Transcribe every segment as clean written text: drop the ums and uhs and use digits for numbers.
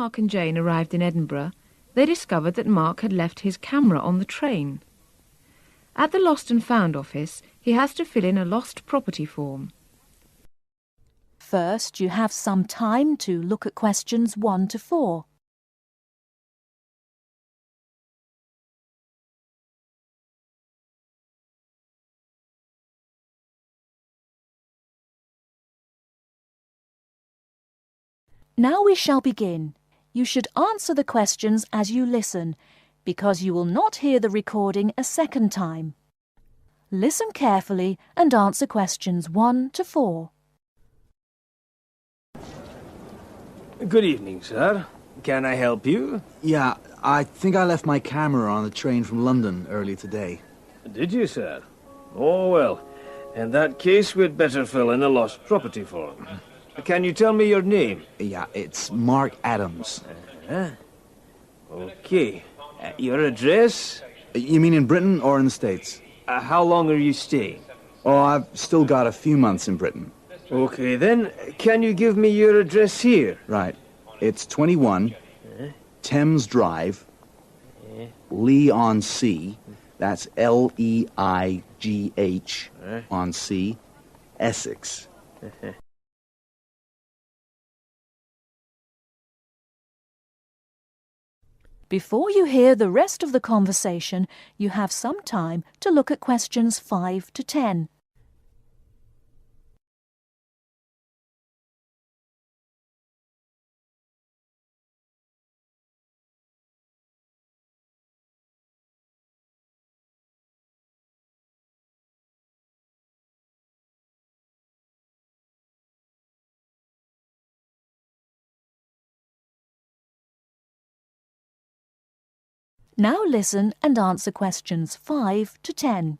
Mark and Jane arrived in Edinburgh, they discovered that Mark had left his camera on the train. At the Lost and Found office, he has to fill in a lost property form. First, you have some time to look at questions 1 to 4. Now we shall begin. You should answer the questions as you listen, because you will not hear the recording a second time. Listen carefully and answer questions 1 to 4. Good evening, sir. Can I help you? Yeah, I think I left my camera on the train from London early today. Did you, sir? Oh, well. In that case, we'd better fill in a lost property form. Can you tell me your name? Yeah, it's Mark Adams. Okay. Your address? You mean in Britain or in the States? How long are you staying? Oh, I've still got a few months in Britain. Okay, then. Can you give me your address here? Right. It's 21 Thames Drive, Leigh-on-Sea. That's Leigh on Sea, Essex. Before you hear the rest of the conversation, you have some time to look at questions 5 to 10. Now listen and answer questions 5 to 10.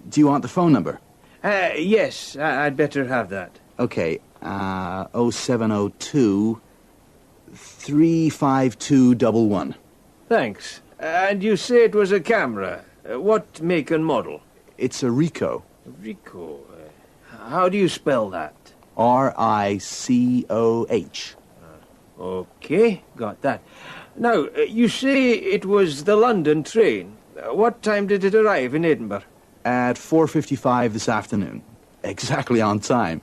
Do you want the phone number? Yes, I'd better have that. Okay, 0702 35211. Thanks. And you say it was a camera. What make and model? It's a Ricoh. Ricoh. How do you spell that? Ricoh. Okay, got that. Now, you say it was the London train. What time did it arrive in Edinburgh? At 4:55 this afternoon. Exactly on time.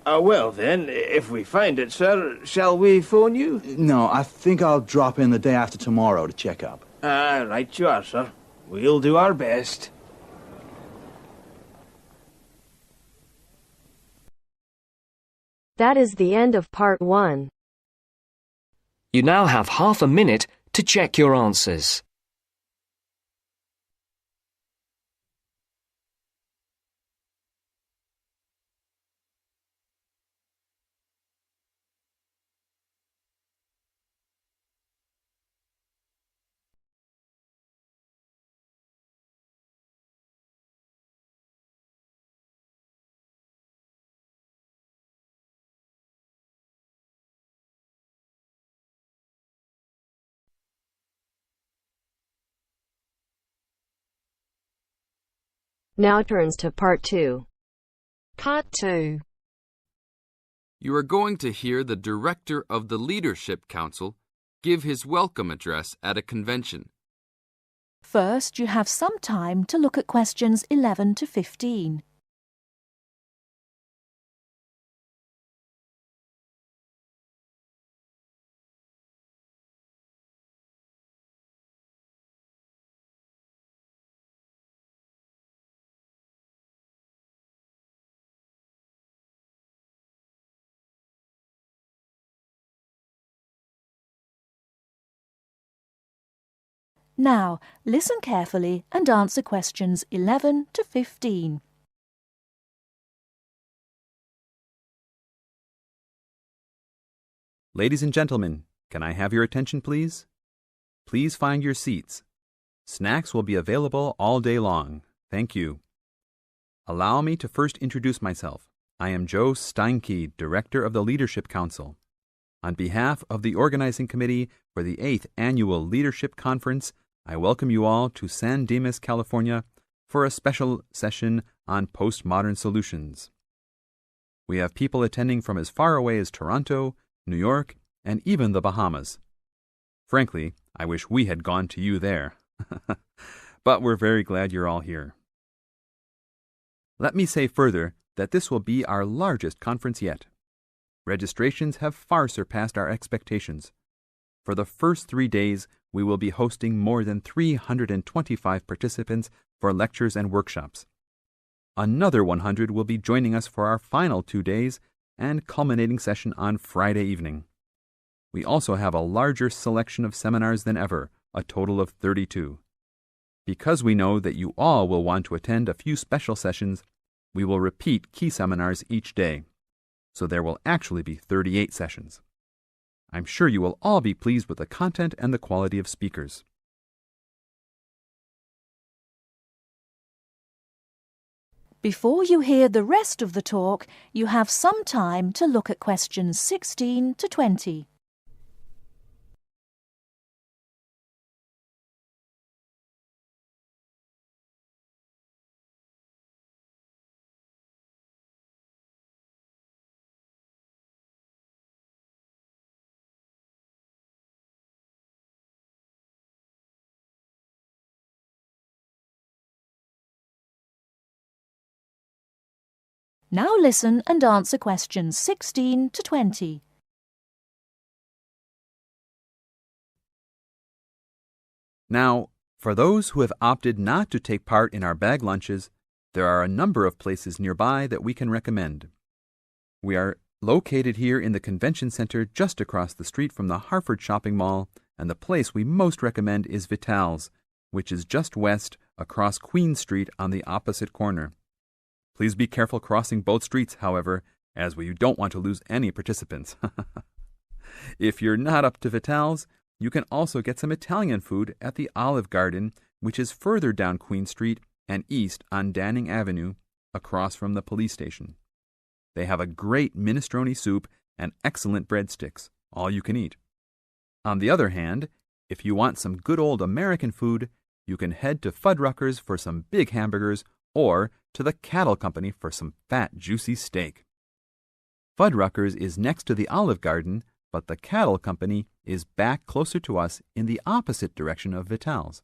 Well then, if we find it, sir, shall we phone you? No, I think I'll drop in the day after tomorrow to check up. Right you are, sir. We'll do our best. That is the end of part 1. You now have half a minute to check your answers. Now turns to part 2. Part 2. You are going to hear the director of the Leadership Council give his welcome address at a convention. First, you have some time to look at questions 11 to 15. Now, listen carefully and answer questions 11 to 15. Ladies and gentlemen, can I have your attention, please? Please find your seats. Snacks will be available all day long. Thank you. Allow me to first introduce myself. I am Joe Steinke, Director of the Leadership Council. On behalf of the Organizing Committee for the 8th Annual Leadership Conference, I welcome you all to San Dimas, California, for a special session on postmodern solutions. We have people attending from as far away as Toronto, New York, and even the Bahamas. Frankly, I wish we had gone to you there. But we're very glad you're all here. Let me say further that this will be our largest conference yet. Registrations have far surpassed our expectations. For the first 3 days, we will be hosting more than 325 participants for lectures and workshops. Another 100 will be joining us for our final 2 days and culminating session on Friday evening. We also have a larger selection of seminars than ever, a total of 32. Because we know that you all will want to attend a few special sessions, we will repeat key seminars each day, so there will actually be 38 sessions. I'm sure you will all be pleased with the content and the quality of speakers. Before you hear the rest of the talk, you have some time to look at questions 16 to 20. Now listen and answer questions 16 to 20. Now, for those who have opted not to take part in our bag lunches, there are a number of places nearby that we can recommend. We are located here in the Convention Center just across the street from the Harford Shopping Mall, and the place we most recommend is Vital's, which is just west across Queen Street on the opposite corner. Please be careful crossing both streets, however, as we don't want to lose any participants. If you're not up to Vital's, you can also get some Italian food at the Olive Garden, which is further down Queen Street and east on Danning Avenue, across from the police station. They have a great minestrone soup and excellent breadsticks, all you can eat. On the other hand, if you want some good old American food, you can head to Fuddruckers for some big hamburgers or to the Cattle Company for some fat, juicy steak. Fuddruckers is next to the Olive Garden, but the Cattle Company is back closer to us in the opposite direction of Vital's.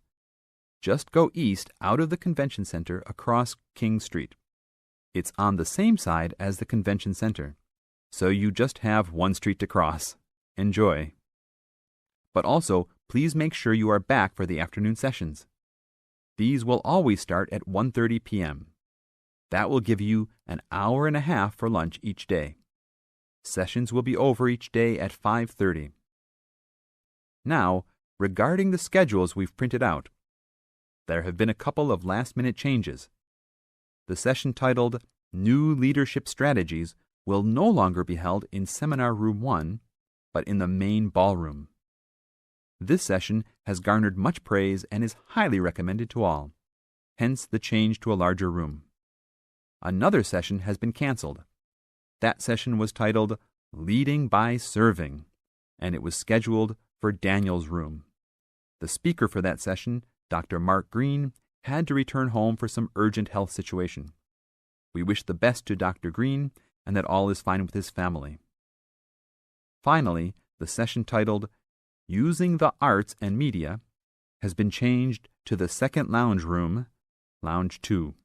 Just go east out of the Convention Center across King Street. It's on the same side as the Convention Center, so you just have one street to cross. Enjoy. But also, please make sure you are back for the afternoon sessions. These will always start at 1:30 p.m. That will give you an hour and a half for lunch each day. Sessions will be over each day at 5:30. Now, regarding the schedules we've printed out, there have been a couple of last-minute changes. The session titled New Leadership Strategies will no longer be held in Seminar Room 1, but in the main ballroom. This session has garnered much praise and is highly recommended to all, hence the change to a larger room. Another session has been canceled. That session was titled Leading by Serving, and it was scheduled for Daniel's room. The speaker for that session, Dr. Mark Green, had to return home for some urgent health situation. We wish the best to Dr. Green and that all is fine with his family. Finally, the session titled Using the Arts and Media has been changed to the second lounge room, Lounge 2.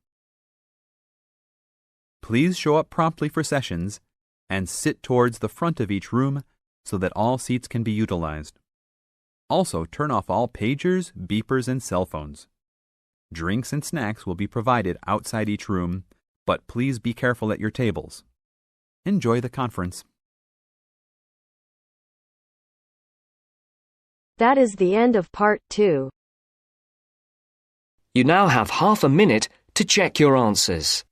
Please show up promptly for sessions and sit towards the front of each room so that all seats can be utilized. Also, turn off all pagers, beepers, and cell phones. Drinks and snacks will be provided outside each room, but please be careful at your tables. Enjoy the conference. That is the end of part 2. You now have half a minute to check your answers.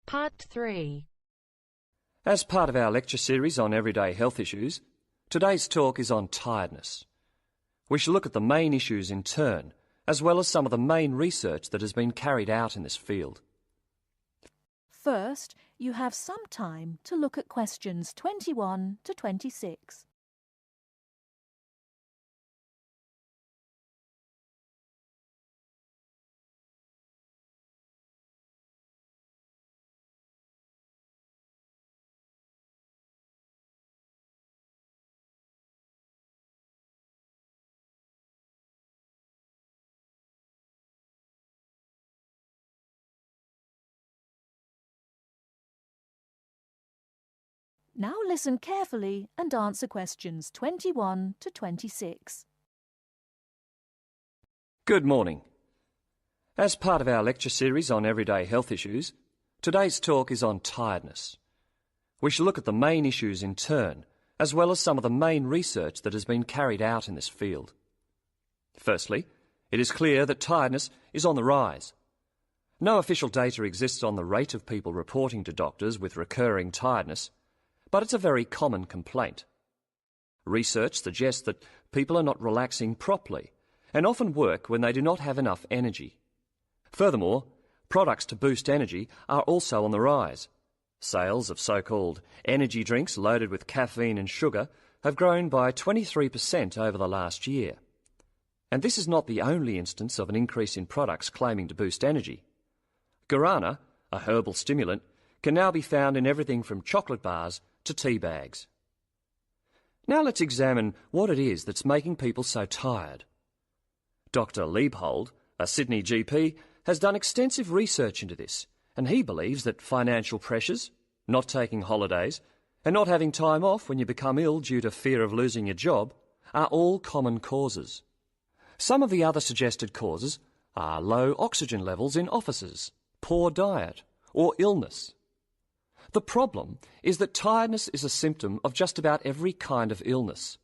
Part 3. As part of our lecture series on everyday health issues, today's talk is on tiredness. We shall look at the main issues in turn, as well as some of the main research that has been carried out in this field. First, you have some time to look at questions 21 to 26. Now listen carefully and answer questions 21 to 26. Good morning. As part of our lecture series on everyday health issues, today's talk is on tiredness. We shall look at the main issues in turn, as well as some of the main research that has been carried out in this field. Firstly, it is clear that tiredness is on the rise. No official data exists on the rate of people reporting to doctors with recurring tiredness, but it's a very common complaint. Research suggests that people are not relaxing properly and often work when they do not have enough energy. Furthermore, products to boost energy are also on the rise. Sales of so-called energy drinks loaded with caffeine and sugar have grown by 23% over the last year. And this is not the only instance of an increase in products claiming to boost energy. Guarana, a herbal stimulant, can now be found in everything from chocolate bars to tea bags. Now let's examine what it is that's making people so tired. Dr. Liebhold, a Sydney GP, has done extensive research into this, and he believes that financial pressures, not taking holidays, and not having time off when you become ill due to fear of losing your job are all common causes. Some of the other suggested causes are low oxygen levels in offices, poor diet, or illness. The problem is that tiredness is a symptom of just about every kind of illness,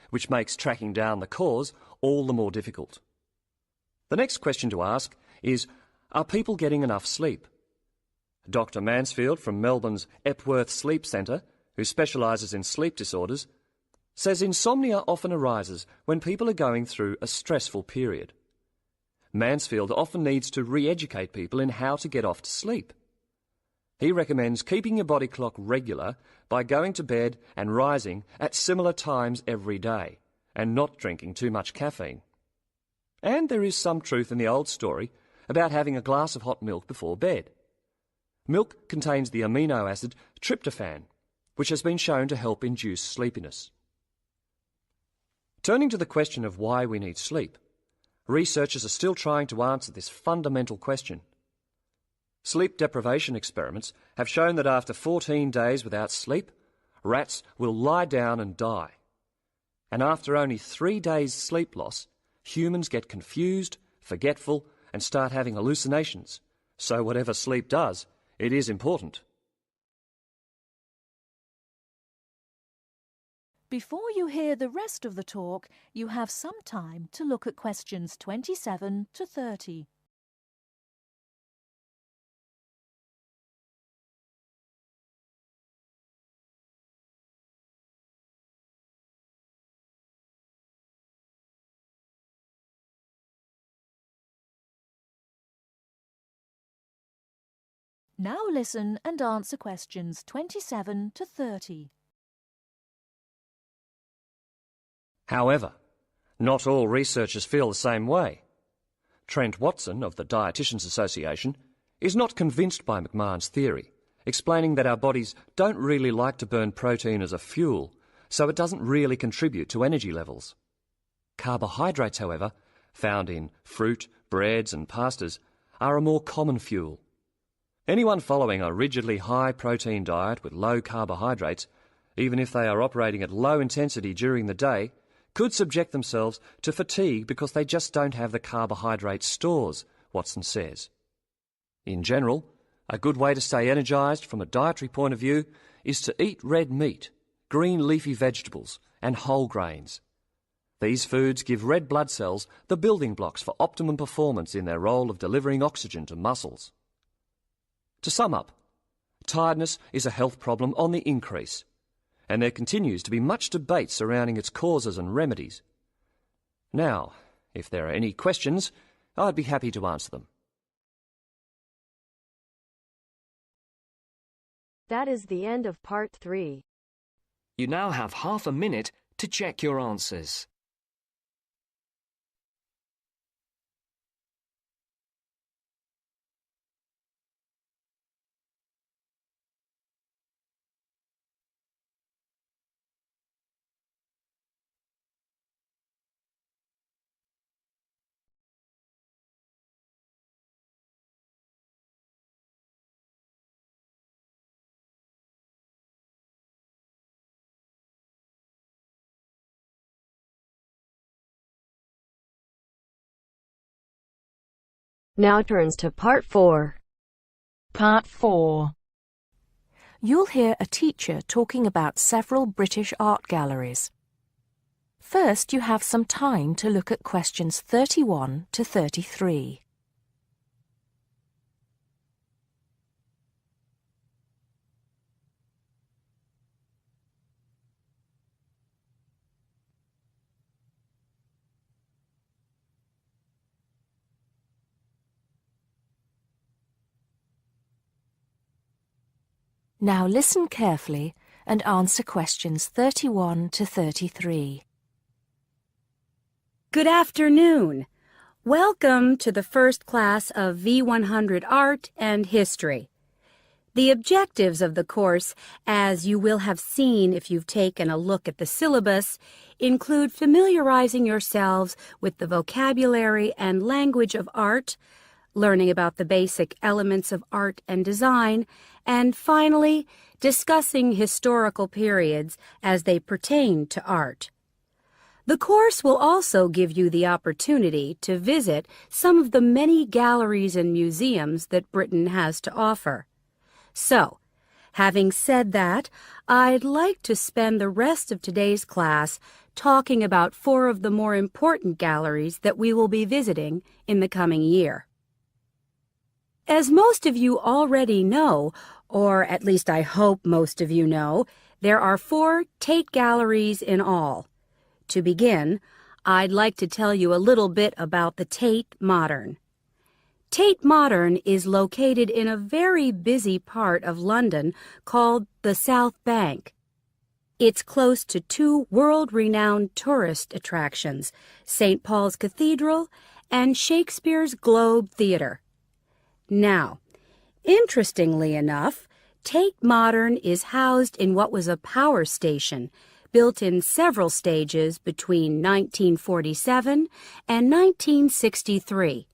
which makes tracking down the cause all the more difficult. The next question to ask is, are people getting enough sleep? Dr. Mansfield from Melbourne's Epworth Sleep Centre, who specialises in sleep disorders, says insomnia often arises when people are going through a stressful period. Mansfield often needs to re-educate people in how to get off to sleep. He recommends keeping your body clock regular by going to bed and rising at similar times every day, and not drinking too much caffeine. And there is some truth in the old story about having a glass of hot milk before bed. Milk contains the amino acid tryptophan, which has been shown to help induce sleepiness. Turning to the question of why we need sleep, researchers are still trying to answer this fundamental question. Sleep deprivation experiments have shown that after 14 days without sleep, rats will lie down and die. And after only 3 days sleep loss, humans get confused, forgetful, and start having hallucinations. So whatever sleep does, it is important. Before you hear the rest of the talk, you have some time to look at questions 27 to 30. Now listen and answer questions 27 to 30. However, not all researchers feel the same way. Trent Watson of the Dietitians Association is not convinced by McMahon's theory, explaining that our bodies don't really like to burn protein as a fuel, so it doesn't really contribute to energy levels. Carbohydrates, however, found in fruit, breads and pastas, are a more common fuel. Anyone following a rigidly high-protein diet with low carbohydrates, even if they are operating at low intensity during the day, could subject themselves to fatigue because they just don't have the carbohydrate stores, Watson says. In general, a good way to stay energised from a dietary point of view is to eat red meat, green leafy vegetables and whole grains. These foods give red blood cells the building blocks for optimum performance in their role of delivering oxygen to muscles. To sum up, Tiredness is a health problem on the increase, and there continues to be much debate surrounding its causes and remedies. Now, if there are any questions, I'd be happy to answer them. That is the end of part 3. You now have half a minute to check your answers. Now turns to part 4. Part 4. You'll hear a teacher talking about several British art galleries. First, you have some time to look at questions 31 to 33. Now listen carefully and answer questions 31 to 33. Good afternoon. Welcome to the first class of V100 Art and History. The objectives of the course, as you will have seen if you've taken a look at the syllabus, include familiarizing yourselves with the vocabulary and language of art, learning about the basic elements of art and design, and finally, discussing historical periods as they pertain to art. The course will also give you the opportunity to visit some of the many galleries and museums that Britain has to offer. So, having said that, I'd like to spend the rest of today's class talking about 4 of the more important galleries that we will be visiting in the coming year. As most of you already know, or at least I hope most of you know, there are 4 Tate galleries in all. To begin, I'd like to tell you a little bit about the Tate Modern. Tate Modern is located in a very busy part of London called the South Bank. It's close to 2 world-renowned tourist attractions, St. Paul's Cathedral and Shakespeare's Globe Theatre. Now, interestingly enough, Tate Modern is housed in what was a power station, built in several stages between 1947 and 1963.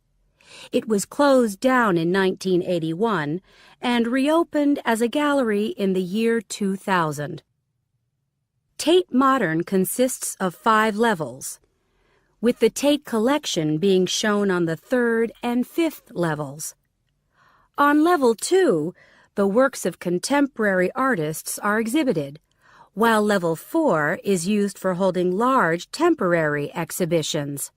It was closed down in 1981 and reopened as a gallery in the year 2000. Tate Modern consists of 5 levels, with the Tate collection being shown on the 3rd and 5th levels. On level 2, the works of contemporary artists are exhibited, while level 4 is used for holding large temporary exhibitions.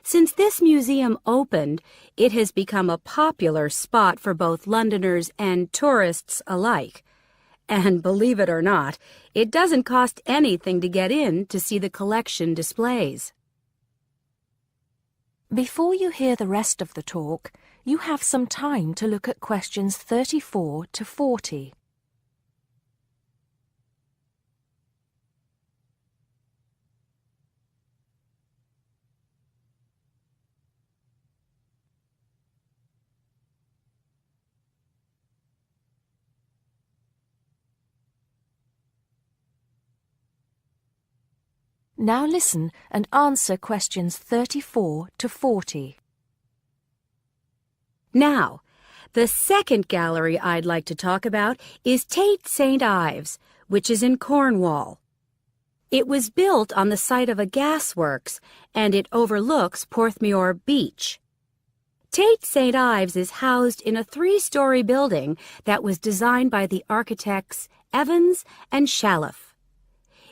Since this museum opened, it has become a popular spot for both Londoners and tourists alike. And believe it or not, it doesn't cost anything to get in to see the collection displays. Before you hear the rest of the talk, you have some time to look at questions 34 to 40. Now listen and answer questions 34 to 40. Now, the second gallery I'd like to talk about is Tate St. Ives, which is in Cornwall. It was built on the site of a gasworks, and it overlooks Porthmeor Beach. Tate St. Ives is housed in a 3-story building that was designed by the architects Evans and Shalliff.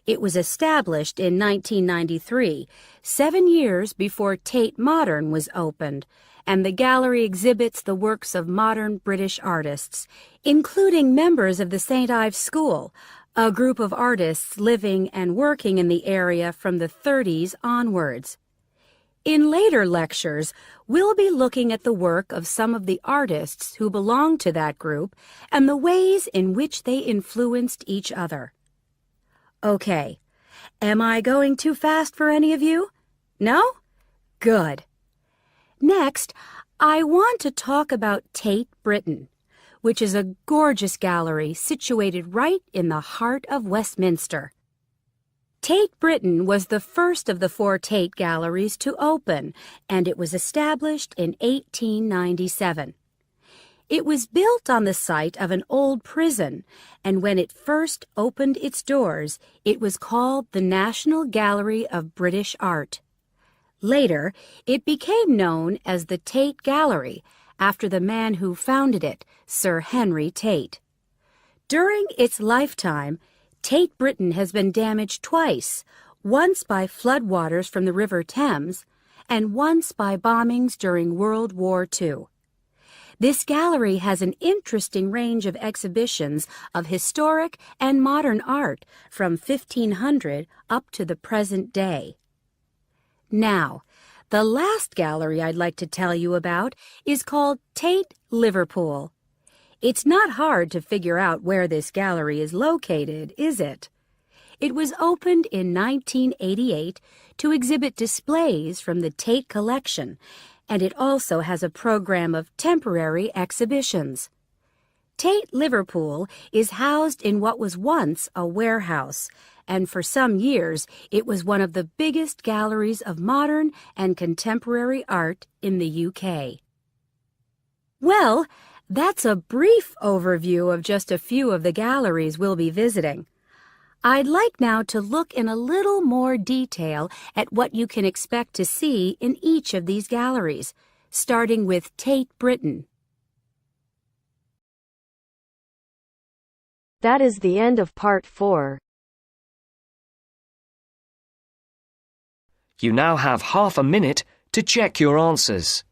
It was established in 1993, 7 years before Tate Modern was opened, and the gallery exhibits the works of modern British artists, including members of the St. Ives School, a group of artists living and working in the area from the 30s onwards. In later lectures, we'll be looking at the work of some of the artists who belong to that group and the ways in which they influenced each other. Okay, am I going too fast for any of you? No? Good. Next, I want to talk about Tate Britain, which is a gorgeous gallery situated right in the heart of Westminster. Tate Britain was the first of the 4 Tate galleries to open, and it was established in 1897. It was built on the site of an old prison, and when it first opened its doors, it was called the National Gallery of British Art. Later, it became known as the Tate Gallery, after the man who founded it, Sir Henry Tate. During its lifetime, Tate Britain has been damaged twice, once by floodwaters from the River Thames and once by bombings during World War II. This gallery has an interesting range of exhibitions of historic and modern art from 1500 up to the present day. Now, the last gallery I'd like to tell you about is called Tate Liverpool. It's not hard to figure out where this gallery is located, is it? It was opened in 1988 to exhibit displays from the Tate collection, and it also has a program of temporary exhibitions. Tate Liverpool is housed in what was once a warehouse, and for some years it was one of the biggest galleries of modern and contemporary art in the UK. Well, that's a brief overview of just a few of the galleries we'll be visiting. I'd like now to look in a little more detail at what you can expect to see in each of these galleries, starting with Tate Britain. That is the end of part 4. You now have half a minute to check your answers.